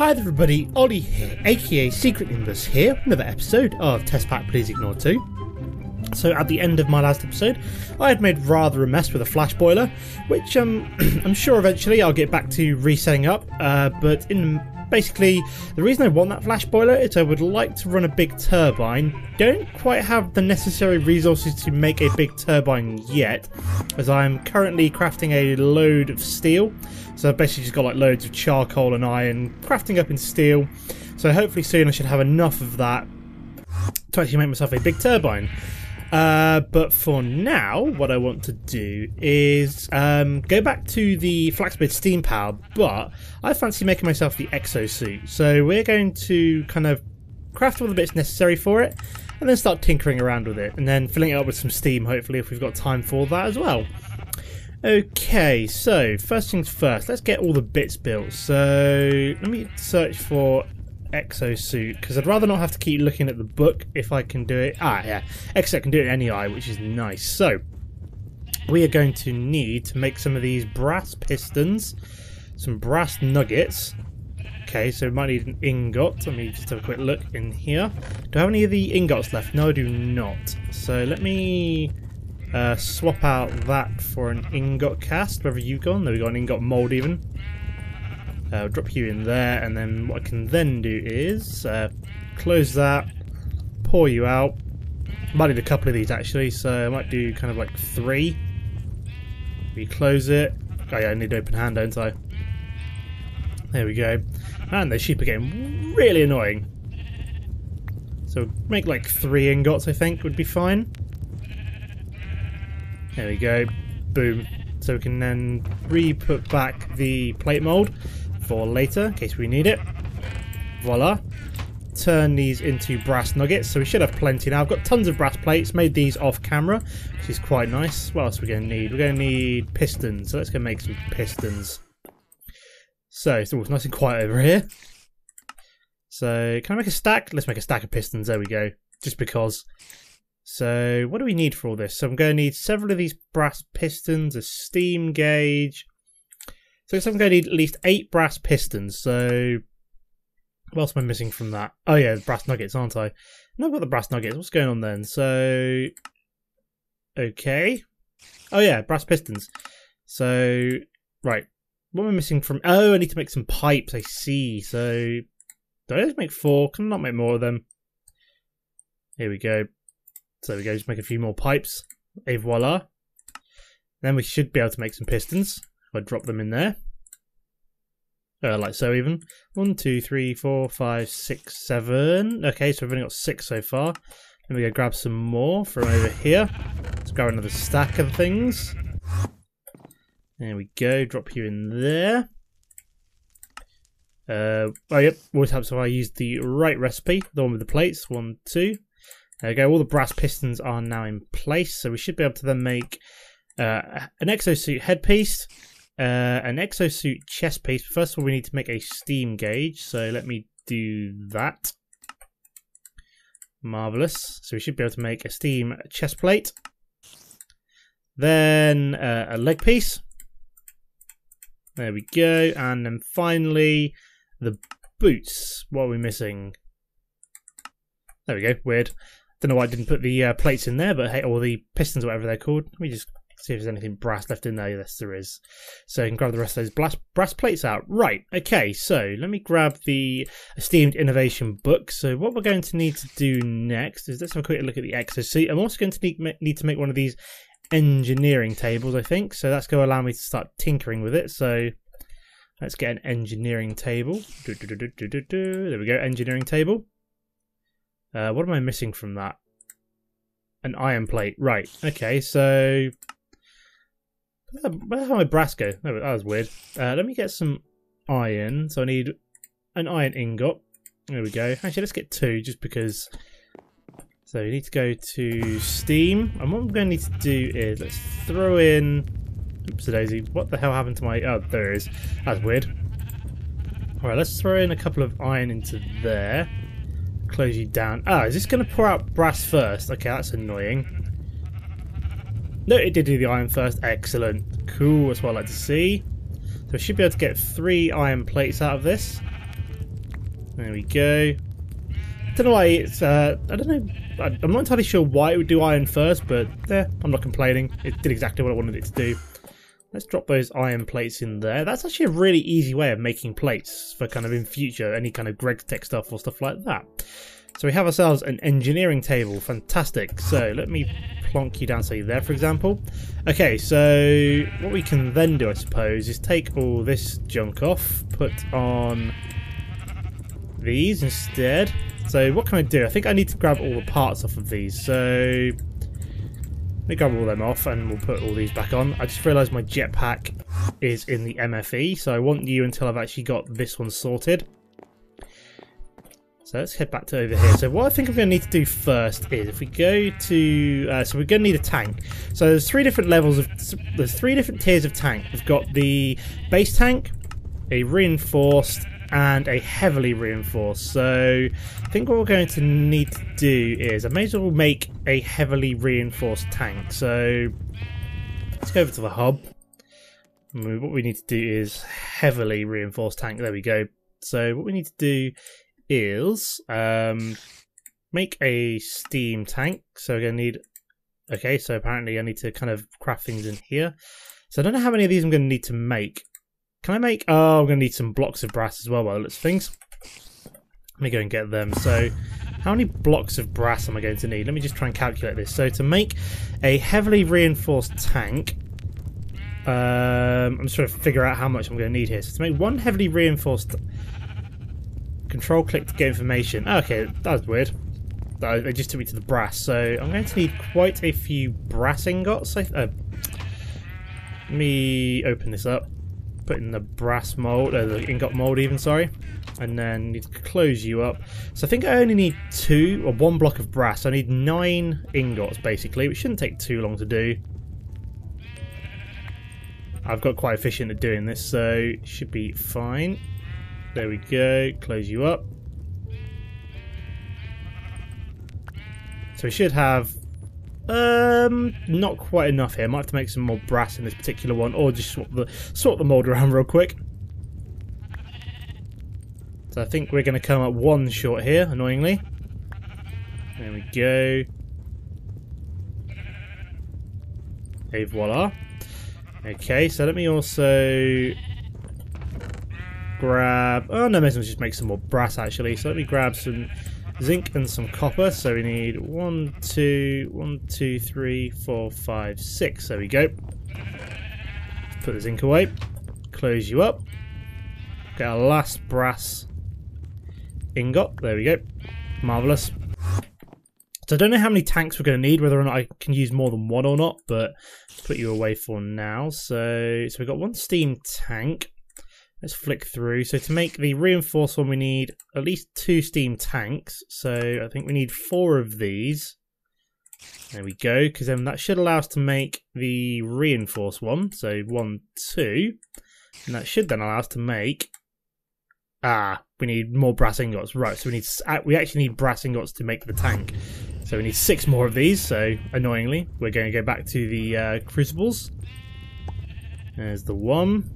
Hi there everybody, Ollie here, aka Secret Nimbus here, another episode of Test Pack Please Ignore 2. So at the end of my last episode, I had made rather a mess with a flash boiler, which I'm sure eventually I'll get back to resetting up, but basically the reason I want that flash boiler is I would like to run a big turbine. Don't quite have the necessary resources to make a big turbine yet, as I'm currently crafting a load of steel. So I've basically just got like loads of charcoal and iron crafting up in steel. So hopefully soon I should have enough of that to actually make myself a big turbine. But for now, what I want to do is go back to the Flaxbed steam power, but I fancy making myself the exosuit. So we're going to kind of craft all the bits necessary for it, and then start tinkering around with it, and then filling it up with some steam, hopefully, if we've got time for that as well. Okay, so first things first, let's get all the bits built. So let me search for exosuit, because I'd rather not have to keep looking at the book if I can do it. Yeah, exosuit can do it in any eye, which is nice. So we are going to need to make some of these brass pistons, some brass nuggets. Okay, so we might need an ingot. Let me just have a quick look in here. Do I have any of the ingots left? No, I do not. So let me swap out that for an ingot cast. Wherever you've gone, there we got an ingot mold even. Drop you in there, and then what I can then do is close that, pour you out. Might need a couple of these actually, so I might do kind of like 3. We close it. Oh yeah, I need open hand, don't I? There we go. Man, those sheep are getting really annoying. So make like 3 ingots, I think would be fine. There we go. Boom. So we can then re-put back the plate mold for later, in case we need it. Voila. Turn these into brass nuggets, so we should have plenty now. I've got tons of brass plates, made these off camera, which is quite nice. What else are we going to need? We're going to need pistons, so let's go make some pistons. So it's always nice and quiet over here. So can I make a stack? Let's make a stack of pistons, there we go, just because. So what do we need for all this? So I'm going to need several of these brass pistons, a steam gauge. So I'm going to need at least 8 brass pistons. So what else am I missing from that? Oh yeah, brass nuggets, aren't I? No, I've got the brass nuggets. What's going on then? So okay. Oh yeah, brass pistons. So right, what am I missing from? Oh, I need to make some pipes. I see. So do I just make 4? Can I not make more of them? Here we go. So there we go, just make a few more pipes. Et voila. Then we should be able to make some pistons. If I drop them in there. Like so even. 1, 2, 3, 4, 5, 6, 7. Okay, so we've only got 6 so far. Then we go grab some more from over here. Let's grab another stack of things. There we go, drop you in there. Oh yep, always helps if I use the right recipe. The one with the plates. 1, 2. There we go, all the brass pistons are now in place, so we should be able to then make an exosuit headpiece, an exosuit chest piece. First of all, we need to make a steam gauge, so let me do that. Marvellous. So we should be able to make a steam chest plate. Then a leg piece. There we go, and then finally the boots. What are we missing? There we go, weird. Don't know why I didn't put the plates in there, but hey, or the pistons or whatever they're called. Let me just see if there's anything brass left in there. Yes, there is. So you can grab the rest of those brass plates out. Right, okay, so let me grab the Esteemed Innovation book. So what we're going to need to do next is let's have a quick look at the exosuit. I'm also going to need to make one of these engineering tables, I think. So that's going to allow me to start tinkering with it. So let's get an engineering table. There we go, engineering table. What am I missing from that? An iron plate. Right. Okay, so where the hell did my brass go? Oh, that was weird. Let me get some iron. So I need an iron ingot. There we go. Actually, let's get 2 just because. So we need to go to steam. And what I'm going to need to do is let's throw in. Oops, daisy. What the hell happened to my. Oh, there it is. That's weird. Alright, let's throw in a couple of iron into there. Close you down. Ah, is this going to pour out brass first? Okay, that's annoying. No, it did do the iron first. Excellent. Cool, that's what I like to see. So I should be able to get 3 iron plates out of this. There we go. Don't know why it's, I don't know, I'm not entirely sure why it would do iron first, but I'm not complaining. It did exactly what I wanted it to do. Let's drop those iron plates in there. That's actually a really easy way of making plates for kind of in future, any kind of GregTech stuff or stuff like that. So we have ourselves an engineering table. Fantastic. So let me plonk you down, say there, for example. Okay, so what we can then do, I suppose, is take all this junk off, put on these instead. So what can I do? I think I need to grab all the parts off of these. So let me grab all them off and we'll put all these back on. I just realised my jetpack is in the MFE, so I want you until I've actually got this one sorted. So let's head back to over here. So what I think I'm going to need to do first is if we go to... so we're going to need a tank. So there's three different levels of... There's three different tiers of tank. We've got the base tank, a reinforced, and a heavily reinforced. So I think what we're going to need to do is I may as well make a heavily reinforced tank. So let's go over to the hub. What we need to do is heavily reinforced tank. There we go. So what we need to do is make a steam tank. So we're going to need... Okay, so apparently I need to kind of craft things in here. So I don't know how many of these I'm going to need to make. Can I make... Oh, I'm going to need some blocks of brass as well by the looks of things. Let me go and get them. So, how many blocks of brass am I going to need? Let me just try and calculate this. So, to make a heavily reinforced tank... I'm just trying to figure out how much I'm going to need here. So, to make one heavily reinforced... Control click to get information. Okay, that was weird. They just took me to the brass. So, I'm going to need quite a few brass ingots. Let me open this up. Put in the brass mold, the ingot mold even, sorry, and then need to close you up. So I think I only need one block of brass. I need 9 ingots basically, which shouldn't take too long to do. I've got quite efficient at doing this, so it should be fine. There we go, close you up. So we should have not quite enough here. Might have to make some more brass in this particular one, or just swap the mold around real quick. So I think we're going to come up one short here, annoyingly. There we go. Et voila. Okay, so let me also grab... Oh no, maybe I'll just make some more brass actually. So let me grab some zinc and some copper. So we need 1, 2, 3, 4, 5, 6. There we go. Put the zinc away. Close you up. Get our last brass ingot. There we go. Marvellous. So I don't know how many tanks we're going to need, whether or not I can use more than one or not, but put you away for now. So we've got one steam tank. Let's flick through. So to make the reinforced one, we need at least 2 steam tanks. So I think we need 4 of these. There we go, because then that should allow us to make the reinforced one. So 1, 2. And that should then allow us to make... we need more brass ingots. Right, so we actually need brass ingots to make the tank. So we need 6 more of these. So annoyingly, we're going to go back to the crucibles. There's the one.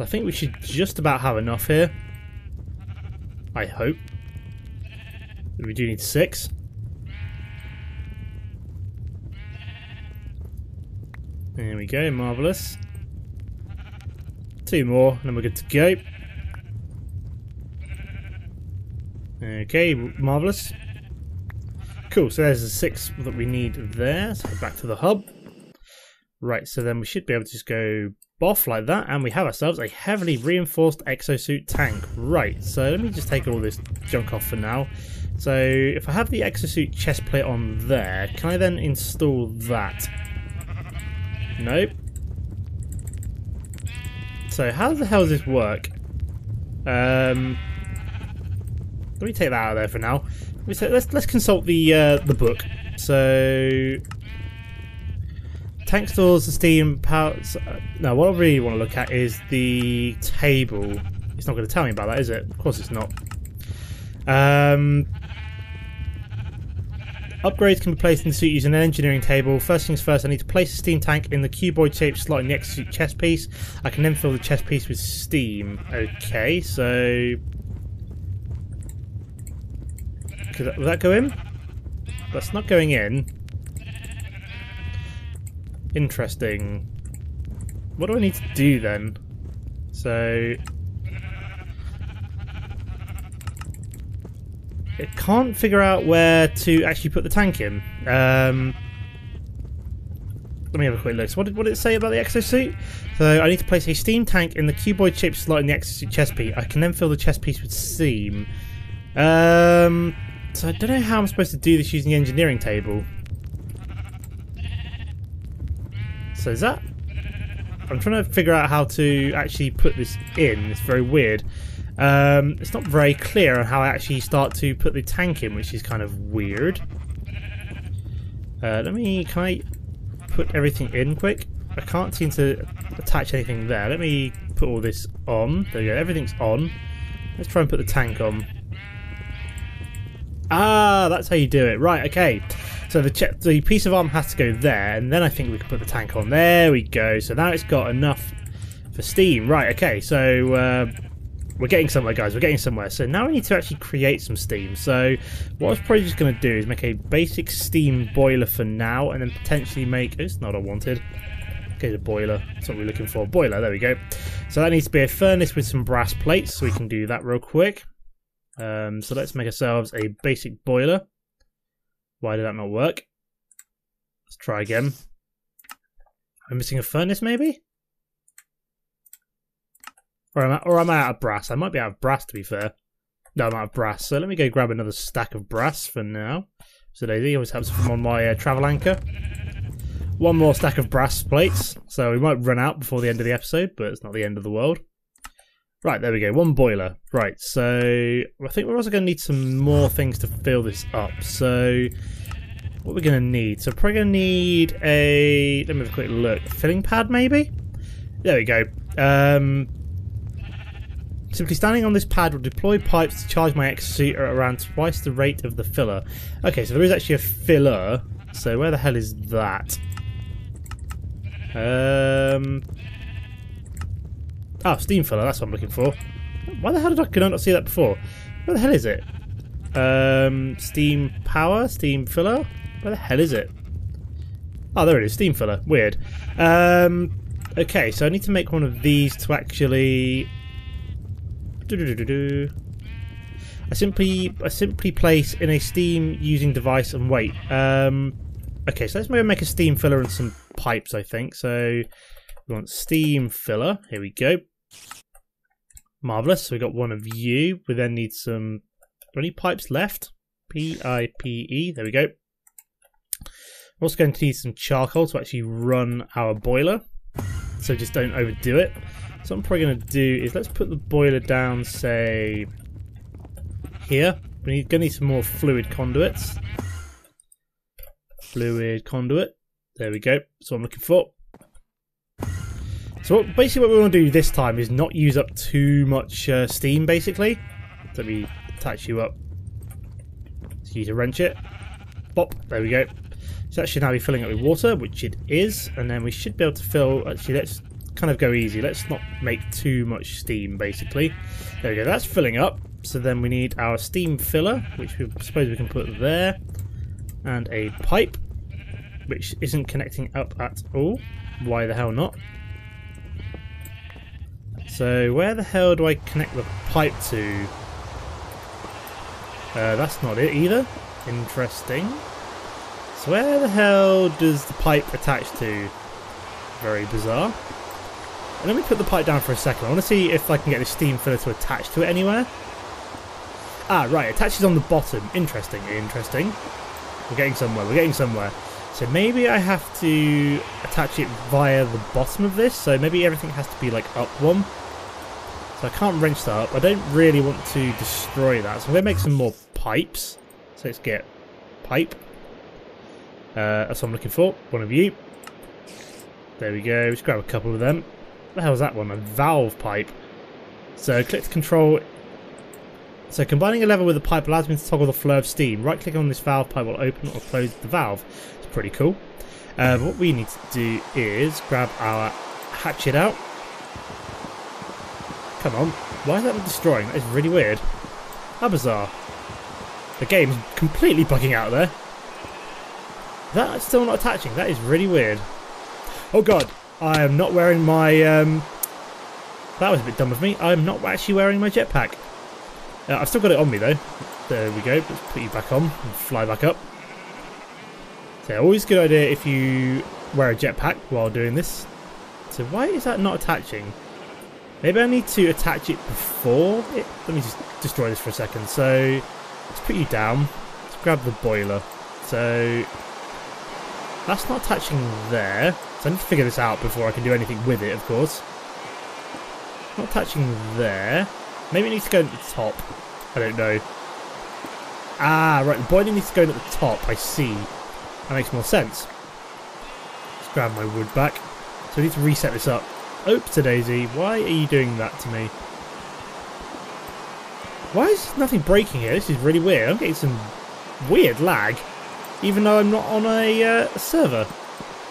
I think we should just about have enough here. I hope. We do need 6. There we go, marvellous. 2 more, and then we're good to go. Okay, marvellous. Cool, so there's the 6 that we need there. So back to the hub. Right, so then we should be able to just go boff like that, and we have ourselves a heavily reinforced exosuit tank. Right, so let me just take all this junk off for now. So if I have the exosuit chest plate on there, can I then install that? Nope. So how the hell does this work? Let me take that out of there for now. Let's consult the book. So tank stores, the steam power. No, what I really want to look at is the table. It's not going to tell me about that, is it? Of course it's not. Upgrades can be placed in the suit using an engineering table. First things first, I need to place a steam tank in the cuboid shaped slot in the exosuit chest piece. I can then fill the chest piece with steam. Okay, so... will that go in? That's not going in. Interesting. What do I need to do then? So... I can't figure out where to actually put the tank in. Let me have a quick look. So what did it say about the exosuit? So I need to place a steam tank in the cuboid shaped slot in the exosuit chest piece. I can then fill the chest piece with steam. So I don't know how I'm supposed to do this using the engineering table. So is that... I'm trying to figure out how to actually put this in. It's very weird. It's not very clear on how I actually start to put the tank in, which is kind of weird. Can I put everything in quick? I can't seem to attach anything there. Let me put all this on. There we go, everything's on. Let's try and put the tank on. Ah, that's how you do it. Right, okay. So the piece of arm has to go there, and then I think we can put the tank on. There we go. So now it's got enough for steam. Right, okay, so... we're getting somewhere, guys. We're getting somewhere. So now we need to actually create some steam. So what I was probably just going to do is make a basic steam boiler for now, and then potentially make... oh, it's not what I wanted. Okay, the boiler. That's what we're looking for. Boiler, there we go. So that needs to be a furnace with some brass plates, so we can do that real quick. So let's make ourselves a basic boiler. Why did that not work? Let's try again. I'm missing a furnace, maybe? Or am I out of brass? I might be out of brass, to be fair. No, I'm out of brass. So let me go grab another stack of brass for now. So Daisy always helps from on my travel anchor. One more stack of brass plates. So we might run out before the end of the episode, but it's not the end of the world. Right, there we go. One boiler. Right, so I think we're also going to need some more things to fill this up. So what we're going to need? So probably going to need a... let me have a quick look. A filling pad, maybe? There we go. Simply standing on this pad will deploy pipes to charge my exosuit at around twice the rate of the filler. Okay, so there is actually a filler. So where the hell is that? Oh, steam filler, that's what I'm looking for. Why the hell could I not see that before? Where the hell is it? Steam power? Steam filler? Where the hell is it? Oh, there it is, steam filler. Weird. Okay, so I need to make one of these to actually... I simply place in a steam using device and wait. Okay, so let's maybe make a steam filler and some pipes, I think. So we want steam filler. Here we go. Marvellous. So we got one of you. We then need some... are there any pipes left? P-I-P-E. There we go. We're also going to need some charcoal to actually run our boiler. So just don't overdo it. So what I'm probably going to do is let's put the boiler down, say, here. We're going to need some more fluid conduits. Fluid conduit. There we go. That's what I'm looking for. So basically what we want to do this time is not use up too much steam, basically. Let me attach you up. So you need to wrench it. Pop. There we go. So that should now be filling up with water, which it is. And then we should be able to fill... actually, let's kind of go easy. Let's not make too much steam, basically. There we go. That's filling up. So then we need our steam filler, which we suppose we can put there. And a pipe, which isn't connecting up at all. Why the hell not? So where the hell do I connect the pipe to? That's not it either. Interesting. So where the hell does the pipe attach to? Very bizarre. And let me put the pipe down for a second. I want to see if I can get the steam filler to attach to it anywhere. Ah, right. It attaches on the bottom. Interesting. Interesting. We're getting somewhere. We're getting somewhere. So maybe I have to attach it via the bottom of this. So maybe everything has to be like up one. So I can't wrench that up. I don't really want to destroy that. So I'm going to make some more pipes. So let's get pipe. That's what I'm looking for. One of you. There we go. Let's grab a couple of them. What the hell is that one? A valve pipe. So click to control So combining a lever with a pipe allows me to toggle the flow of steam. Right clicking on this valve pipe will open or close the valve. It's pretty cool. What we need to do is grab our hatchet out. Come on, why is that not destroying? That is really weird. How bizarre. The game's completely bugging out there. That's still not attaching. That is really weird. Oh god, I am not wearing my... That was a bit dumb of me. I'm not actually wearing my jetpack. I've still got it on me though. There we go. Let's put you back on and fly back up. So always a good idea if you wear a jetpack while doing this. So why is that not attaching? Maybe I need to attach it before it. Let me just destroy this for a second. So let's put you down. Let's grab the boiler. So that's not attaching there. So I need to figure this out before I can do anything with it, of course. Not attaching there. Maybe it needs to go at the top. I don't know. Ah, right. The boiler needs to go at the top. I see. That makes more sense. Let's grab my wood back. So I need to reset this up. Oops-a-daisy. Why are you doing that to me? Why is nothing breaking here? This is really weird. I'm getting some weird lag. Even though I'm not on a server.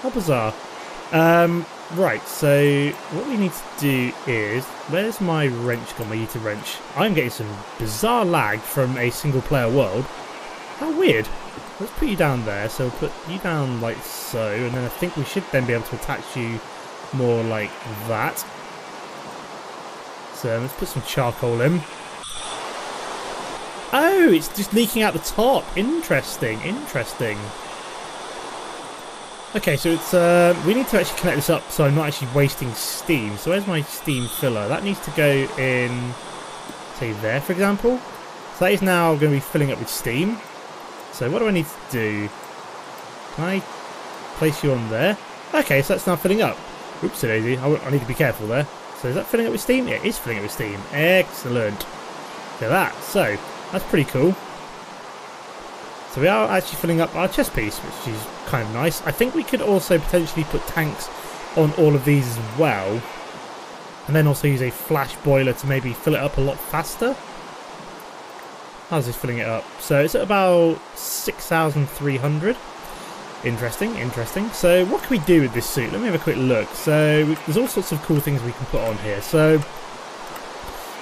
How bizarre. Right, so what we need to do is... Where's my wrench gone? My Yeta wrench. I'm getting some bizarre lag from a single player world. How weird. Let's put you down there. So we'll put you down like so. And then I think we should then be able to attach you more like that. So let's put some charcoal in. Oh, it's just leaking out the top. Interesting, interesting. Okay, so it's we need to actually connect this up so I'm not actually wasting steam. So where's my steam filler? That needs to go in, say there for example. So that is now going to be filling up with steam. So what do I need to do? Can I place you on there? Okay, so that's now filling up. Oops, daisy. I need to be careful there. So is that filling up with steam? Yeah, it is filling up with steam. Excellent. Look at that. So that's pretty cool. So we are actually filling up our chest piece, which is kind of nice. I think we could also potentially put tanks on all of these as well. And then also use a flash boiler to maybe fill it up a lot faster. How's this filling it up? So it's at about 6,300. Interesting, interesting. So what can we do with this suit? Let me have a quick look. So there's all sorts of cool things we can put on here. So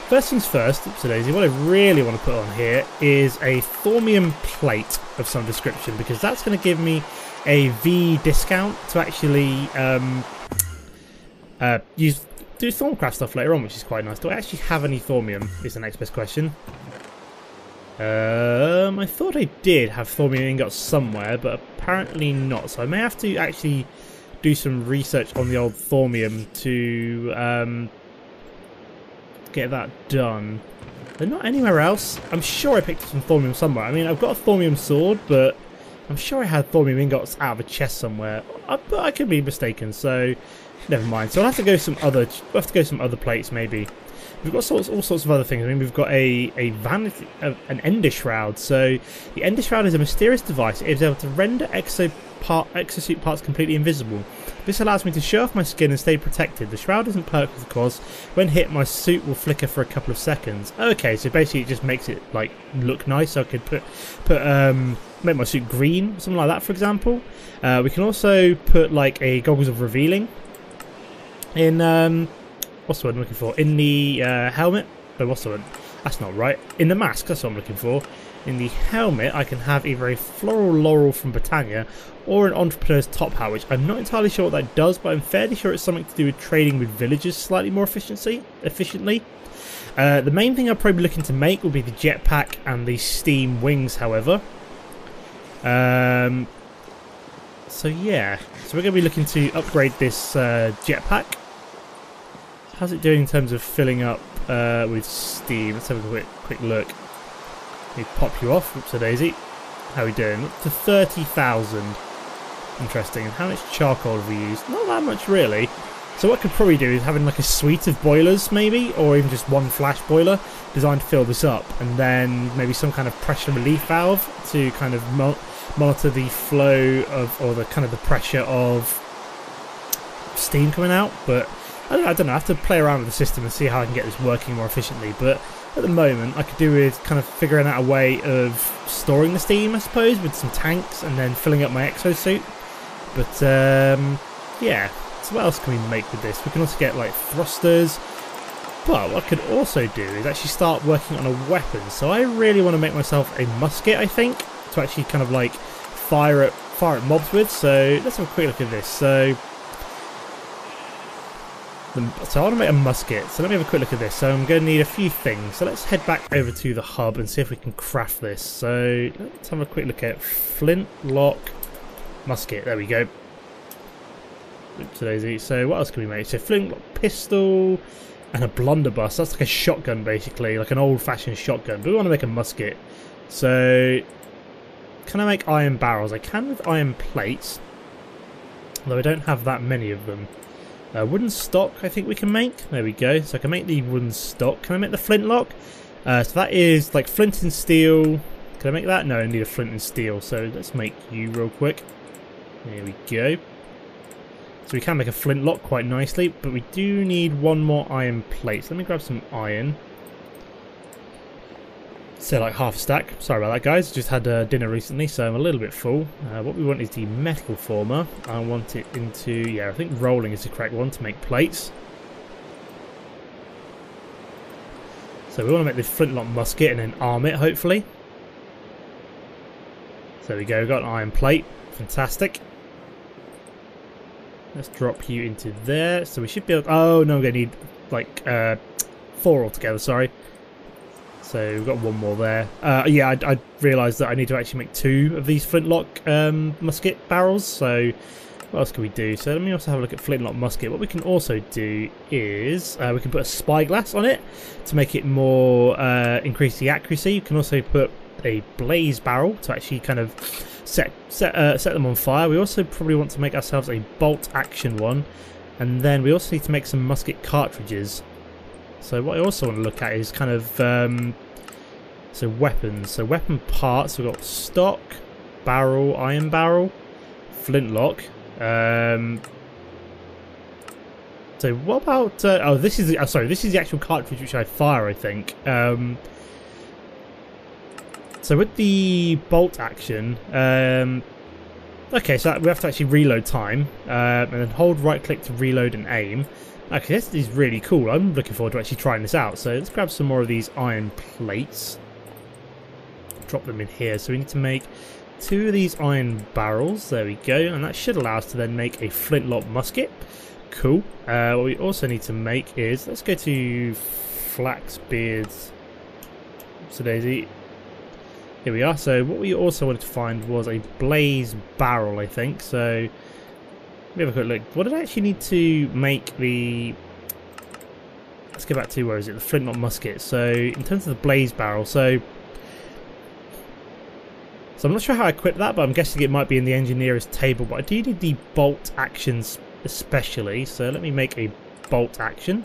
first things first, oops, daisy, what I really want to put on here is a thaumium plate of some description, because that's going to give me a V discount to actually do Thorncraft stuff later on, which is quite nice. Do I actually have any thaumium is the next best question. I thought I did have thaumium ingots somewhere, but apparently not. So I may have to actually do some research on the old thaumium to get that done. They're not anywhere else. I'm sure I picked up some thaumium somewhere. I mean, I've got a thaumium sword, but I'm sure I had thaumium ingots out of a chest somewhere. But I could be mistaken, so never mind. So I'll have to go some other. We'll have to go some other plates maybe. We've got all sorts of other things. I mean, we've got an Ender Shroud. So the Ender Shroud is a mysterious device. It is able to render exosuit parts completely invisible. This allows me to show off my skin and stay protected. The shroud isn't perfect, of course. When hit, my suit will flicker for a couple of seconds. Okay, so basically it just makes it like look nice. So I could make my suit green, something like that, for example. We can also put like a goggles of revealing in what's the word I'm looking for? In the helmet. No, what's the word? That's not right. In the mask. That's what I'm looking for. In the helmet, I can have either a floral laurel from Britannia or an entrepreneur's top hat, which I'm not entirely sure what that does, but I'm fairly sure it's something to do with trading with villagers slightly more efficiently. The main thing I'll probably be looking to make will be the jetpack and the steam wings, however. So yeah, so we're going to be looking to upgrade this jetpack. How's it doing in terms of filling up with steam? Let's have a quick look. Let me pop you off. Oops, a daisy. How are we doing? Up to 30,000. Interesting. And how much charcoal have we used? Not that much, really. So what I could probably do is having like a suite of boilers, maybe, or even just one flash boiler designed to fill this up, and then maybe some kind of pressure relief valve to kind of monitor the flow of, or the kind of the pressure of steam coming out. But I don't know, I have to play around with the system and see how I can get this working more efficiently, but at the moment I could do with kind of figuring out a way of storing the steam, I suppose, with some tanks and then filling up my exosuit. But yeah, so what else can we make with this? We can also get like thrusters, but what I could also do is actually start working on a weapon. So I really want to make myself a musket, I think, to actually kind of like fire at mobs with. So let's have a quick look at this. So I want to make a musket, so let me have a quick look at this. So I'm going to need a few things, so let's head back over to the hub and see if we can craft this. So let's have a quick look at flintlock musket, there we go. Oops, daisy. So what else can we make? So flintlock pistol and a blunderbuss, that's like a shotgun basically, like an old-fashioned shotgun, but we want to make a musket. So can I make iron barrels? I can with iron plates, although I don't have that many of them. Wooden stock I think we can make. There we go. So I can make the wooden stock. Can I make the flintlock? So that is like flint and steel. Can I make that? No, I need a flint and steel. So let's make you real quick. There we go. So we can make a flintlock quite nicely, but we do need one more iron plate. So let me grab some iron. So like half a stack. Sorry about that, guys. Just had dinner recently, so I'm a little bit full. What we want is the metal former. I want it into, yeah, I think rolling is the correct one to make plates. So we want to make the flintlock musket and then arm it, hopefully. So there we go, we've got an iron plate. Fantastic. Let's drop you into there. So we should be able, oh no, I'm going to need like 4 altogether, sorry. So we've got one more there. Yeah, I realised that I need to actually make 2 of these flintlock musket barrels. So what else can we do? So let me also have a look at flintlock musket. What we can also do is we can put a spyglass on it to make it more increase the accuracy. You can also put a blaze barrel to actually kind of set them on fire. We also probably want to make ourselves a bolt action one, and then we also need to make some musket cartridges. So what I also want to look at is kind of so weapons. So weapon parts, we've got stock, barrel, iron barrel, flintlock. So what about oh, this is sorry, this is the actual cartridge which I fire, I think. So with the bolt action, okay, so we have to actually reload time, and then hold right click to reload and aim. Okay, this is really cool. I'm looking forward to actually trying this out. So let's grab some more of these iron plates. Drop them in here. So we need to make 2 of these iron barrels. There we go. And that should allow us to then make a flintlock musket. Cool. What we also need to make is, let's go to Flaxbeard's. So daisy. Here we are. So what we also wanted to find was a blaze barrel, I think. So let me have a quick look. What did I actually need to make the... Let's go back to, where is it? The flintlock musket. So in terms of the blaze barrel, so I'm not sure how I equip that, but I'm guessing it might be in the engineer's table. But I do need the bolt actions especially. So let me make a bolt action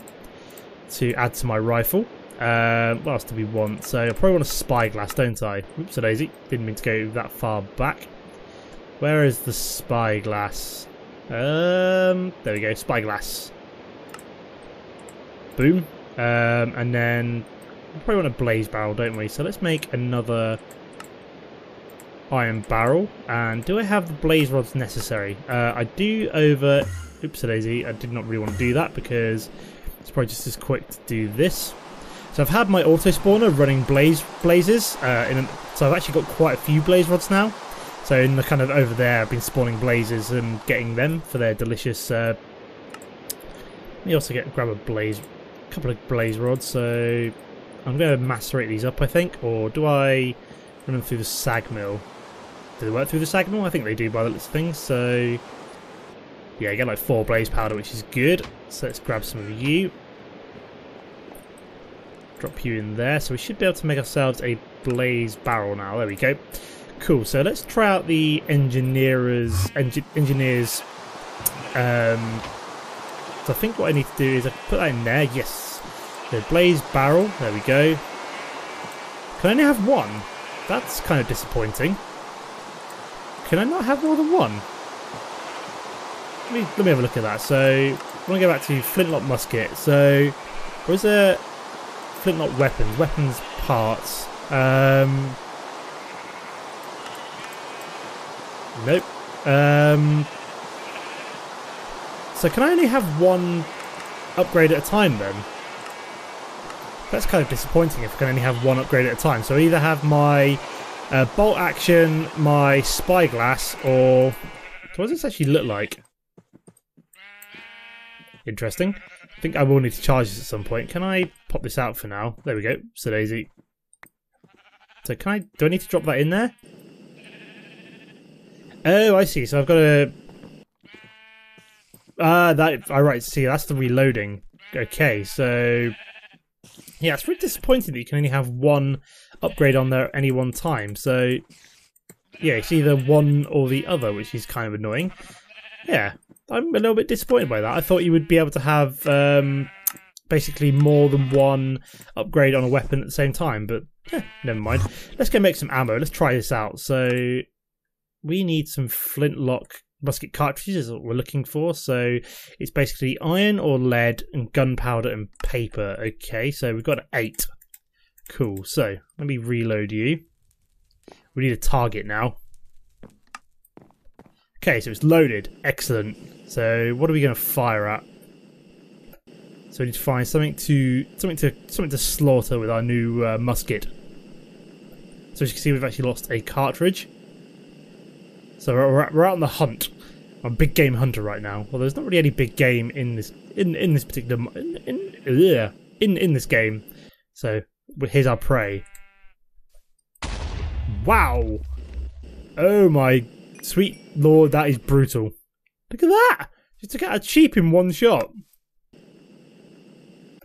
to add to my rifle. What else do we want? So I probably want a spyglass, don't I? Oops, a daisy. Didn't mean to go that far back. Where is the spyglass? There we go, spyglass. Boom. And then we probably want a blaze barrel, don't we? So let's make another iron barrel. And do I have the blaze rods necessary? I do over... Oops, a daisy. I did not really want to do that because it's probably just as quick to do this. So I've had my auto spawner running blazes. So I've actually got quite a few blaze rods now. So in the kind of over there, I've been spawning blazes and getting them for their delicious. Let me also grab a couple of blaze rods. So I'm going to macerate these up, I think, or do I run them through the sag mill? Do they work through the sag mill? I think they do by the looks of things. So yeah, I get like 4 blaze powder, which is good. So let's grab some of you. Drop you in there. So we should be able to make ourselves a blaze barrel now. There we go. Cool, so let's try out the engineers. So I think what I need to do is I put that in there. Yes. The blaze barrel. There we go. Can I only have 1? That's kind of disappointing. Can I not have more than 1? Let me have a look at that. So want to go back to flintlock musket. So, where's the flintlock weapons? Weapons parts. Nope. So can I only have one upgrade at a time then? That's kind of disappointing if I can only have one upgrade at a time. So I either have my bolt action, my spyglass, or what does this actually look like? Interesting. I think I will need to charge this at some point. Can I pop this out for now? There we go. So daisy. So can I? Do I need to drop that in there? Oh, I see. So I've got to. Right. See, that's the reloading. Okay, so yeah, it's really disappointing that you can only have one upgrade on there at any one time. So yeah, it's either one or the other, which is kind of annoying. Yeah, I'm a little bit disappointed by that. I thought you would be able to have basically more than one upgrade on a weapon at the same time, but never mind. Let's go make some ammo. Let's try this out. So we need some flintlock musket cartridges is what we're looking for. So it's basically iron or lead and gunpowder and paper. Okay, so we've got 8. Cool. So let me reload you. We need a target now. Okay, so it's loaded. Excellent. So what are we going to fire at? So we need to find something to slaughter with our new musket. So as you can see, we've actually lost a cartridge. So we're out on the hunt. I'm a big game hunter right now. Well, there's not really any big game in this this particular in this game. So here's our prey. Wow! Oh my sweet lord, that is brutal. Look at that! Just took out a cheap in one shot.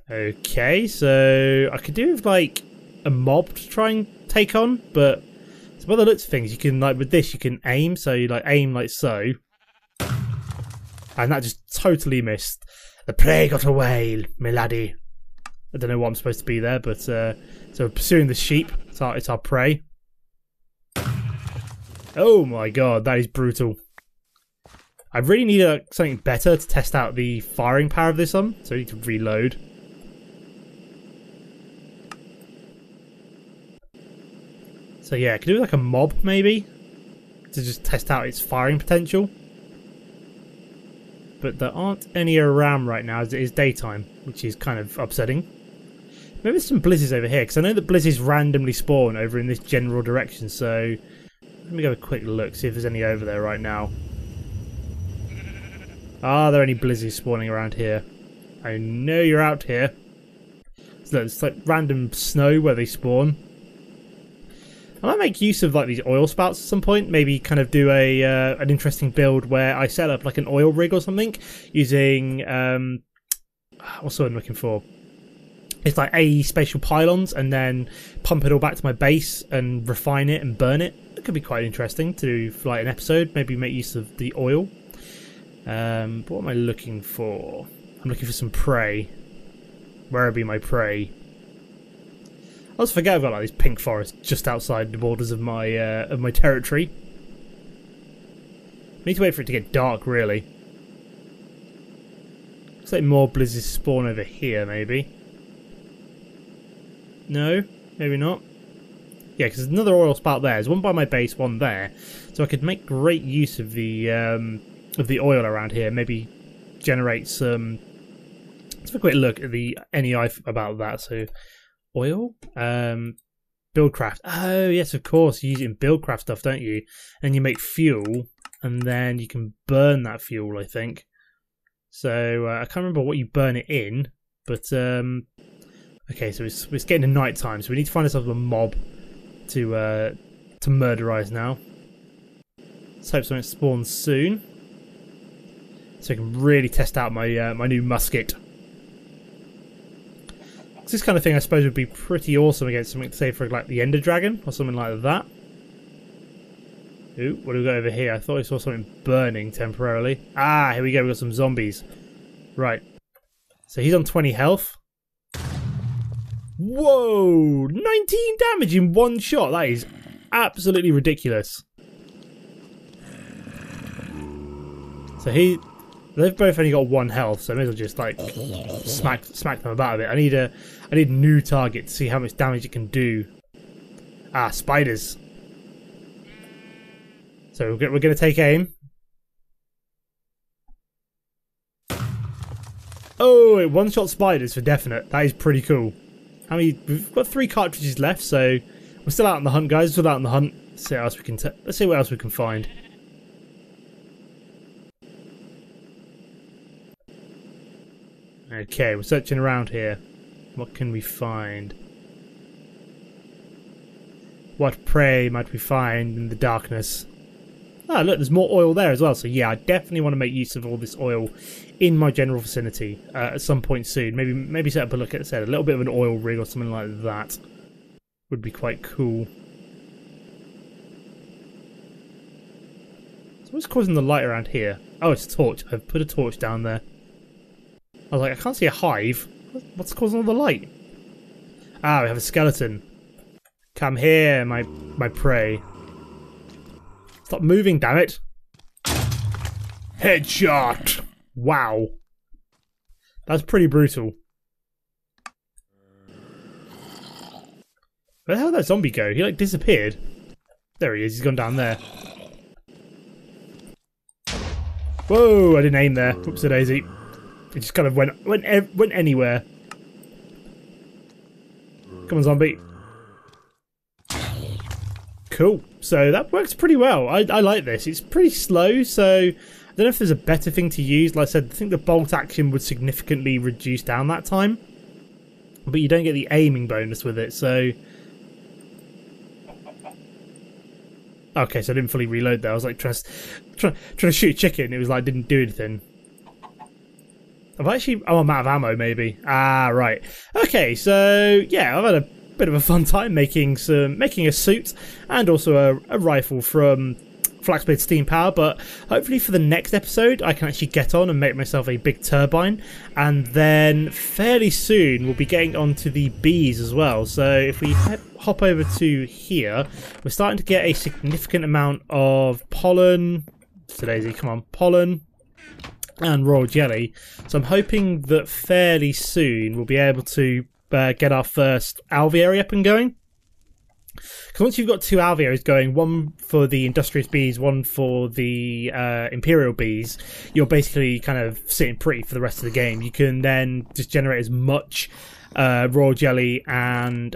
Okay, so I could do with like a mob to try and take on, but by the looks of things, you can like with this you can aim, so you like aim like so, and that just totally missed. The prey got away, my laddie. I don't know what I'm supposed to be there, but so we're pursuing the sheep. It's our prey. Oh my god, that is brutal. I really need something better to test out the firing power of this one, so I need to reload. So yeah, I could do like a mob maybe to just test out its firing potential. But there aren't any around right now as it is daytime, which is kind of upsetting. Maybe there's some blizzards over here, because I know that blizzards randomly spawn over in this general direction, so let me go have a quick look, see if there's any over there right now. Are there any blizzards spawning around here? I know you're out here. So it's like random snow where they spawn. I might make use of like these oil spouts at some point. Maybe kind of do a an interesting build where I set up like an oil rig or something using what's the word I'm looking for? It's like AE spatial pylons, and then pump it all back to my base and refine it and burn it. It could be quite interesting to do for like an episode. Maybe make use of the oil. But what am I looking for? I'm looking for some prey. Where would be my prey? I always forget I've got like this pink forest just outside the borders of my territory. I need to wait for it to get dark, really. Looks like more blizzards spawn over here, maybe. No, maybe not. Yeah, because there's another oil spout there. There's one by my base, one there. So I could make great use of the oil around here. Maybe generate some. Let's have a quick look at the NEI about that. So. Oil? Buildcraft. Oh, yes, of course. You use it in Buildcraft stuff, don't you? And you make fuel, and then you can burn that fuel, I think. So, I can't remember what you burn it in, but, okay, so it's getting to night time, so we need to find ourselves a mob to murderize now. Let's hope something spawns soon, so I can really test out my my new musket. This kind of thing I suppose would be pretty awesome against something, say, for like the Ender Dragon or something like that. Ooh, what do we got over here? I thought I saw something burning temporarily. Ah, here we go, we got some zombies. Right. So he's on 20 health. Whoa! 19 damage in one shot! That is absolutely ridiculous. So They've both only got 1 health, so I may as well just like smack them about a bit. I need a new target to see how much damage it can do. Ah, spiders. So we're going to take aim. Oh, it one-shot spiders for definite. That is pretty cool. How many? We've got 3 cartridges left, so we're still out on the hunt, guys. We're still out on the hunt. Let's see what else we can. Let's see what else we can find. Okay, we're searching around here. What can we find? What prey might we find in the darkness? Ah, look, there's more oil there as well. So yeah, I definitely want to make use of all this oil in my general vicinity at some point soon. Maybe set up a look at a little bit of an oil rig or something like that. Would be quite cool. So what's causing the light around here? Oh, it's a torch. I've put a torch down there. I was like, I can't see a hive. What's causing all the light? Ah, we have a skeleton. Come here, my prey. Stop moving, damn it. Headshot! Wow. That's pretty brutal. Where the hell did that zombie go? He like disappeared. There he is, he's gone down there. Whoa, I didn't aim there. Whoops-a-daisy. It just kind of went anywhere. Come on, zombie. Cool. So that works pretty well. I like this. It's pretty slow, so I don't know if there's a better thing to use. Like I said, I think the bolt action would significantly reduce down that time, but you don't get the aiming bonus with it, so... Okay, so I didn't fully reload there. I was like trying to shoot a chicken. It was like didn't do anything. I've actually... Oh, I'm out of ammo, maybe. Ah, right. Okay, so yeah, I've had a bit of a fun time making a suit and also a rifle from Flaxblade Steam Power, but hopefully for the next episode I can actually get on and make myself a big turbine, and then fairly soon we'll be getting onto the bees as well. So if we hop over to here, we're starting to get a significant amount of pollen. Daisy, come on, pollen and royal jelly. So I'm hoping that fairly soon we'll be able to get our first alveary up and going. Because once you've got 2 alvearies going, one for the industrious bees, one for the imperial bees, you're basically kind of sitting pretty for the rest of the game. You can then just generate as much royal jelly and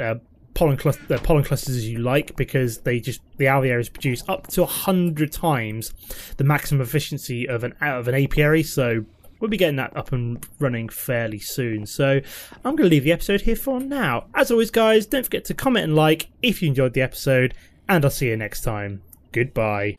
pollen clusters as you like, because the alvearies produce up to 100 times the maximum efficiency of an apiary. So we'll be getting that up and running fairly soon. So I'm going to leave the episode here for now. As always, guys, don't forget to comment and like if you enjoyed the episode, and I'll see you next time. Goodbye.